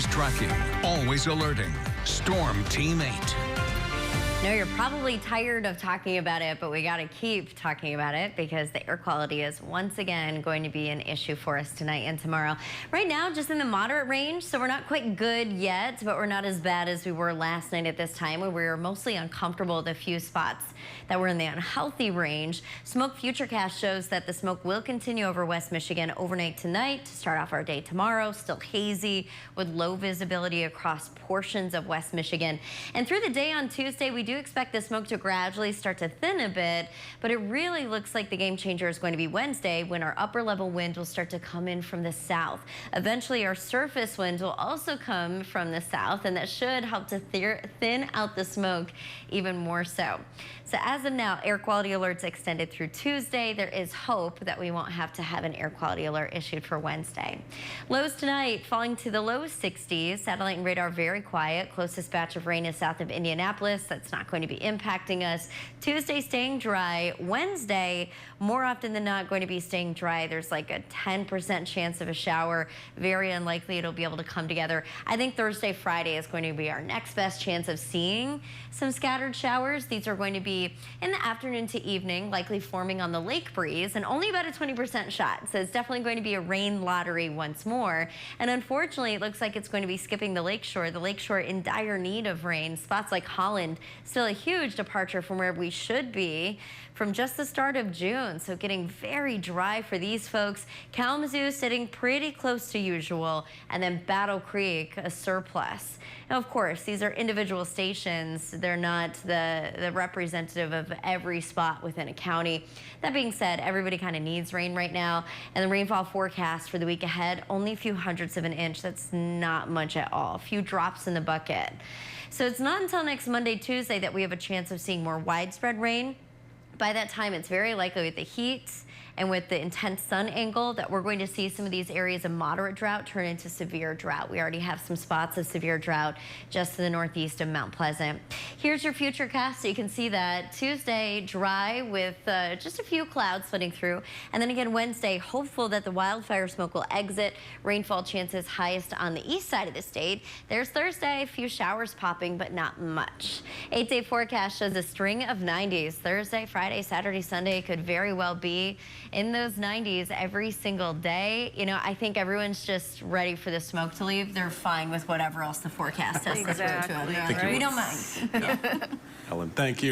Always tracking, always alerting. Storm Team 8. No, you're probably tired of talking about it, but we got to keep talking about it because the air quality is once again going to be an issue for us tonight and tomorrow. Right now, just in the moderate range, so we're not quite good yet, but we're not as bad as we were last night at this time, when we were mostly uncomfortable with a few spots that were in the unhealthy range. Smoke Futurecast shows that the smoke will continue over West Michigan overnight tonight to start off our day tomorrow. Still hazy with low visibility across portions of West Michigan. And through the day on Tuesday, we do expect the smoke to gradually start to thin a bit, but it really looks like the game changer is going to be Wednesday, when our upper level wind will start to come in from the south. Eventually, our surface winds will also come from the south, and that should help to thin out the smoke even more so. So as of now, air quality alerts extended through Tuesday. There is hope that we won't have to have an air quality alert issued for Wednesday. Lows tonight falling to the low 60s. Satellite and radar very quiet. Closest batch of rain is south of Indianapolis. That's not going to be impacting us. Tuesday staying dry. Wednesday, more often than not, going to be staying dry. There's like a 10% chance of a shower. Very unlikely it'll be able to come together. I think Thursday, Friday is going to be our next best chance of seeing some scattered showers. These are going to be in the afternoon to evening, likely forming on the lake breeze, and only about a 20% shot. So it's definitely going to be a rain lottery once more. And unfortunately, it looks like it's going to be skipping the lakeshore. The lakeshore in dire need of rain. Spots like Holland, still a huge departure from where we should be from just the start of June. So getting very dry for these folks. Kalamazoo sitting pretty close to usual, and then Battle Creek a surplus. Now, of course, these are individual stations. They're not the representative of every spot within a county. That being said, everybody kind of needs rain right now, and the rainfall forecast for the week ahead, only a few hundredths of an inch. That's not much at all. A few drops in the bucket. So it's not until next Monday, Tuesday that we have a chance of seeing more widespread rain. By that time, it's very likely with the heat and with the intense sun angle that we're going to see some of these areas of moderate drought turn into severe drought. We already have some spots of severe drought just to the northeast of Mount Pleasant. Here's your Futurecast, so you can see that Tuesday dry with just a few clouds flitting through. And then again Wednesday, hopeful that the wildfire smoke will exit. Rainfall chances highest on the east side of the state. There's Thursday, a few showers popping, but not much. 8-day forecast shows a string of 90s. Thursday, Friday, Saturday, Sunday could very well be in those 90s every single day. You know, I think everyone's just ready for the smoke to leave. They're fine with whatever else the forecast has to throw to them. Exactly. We don't mind. Ellen, thank you.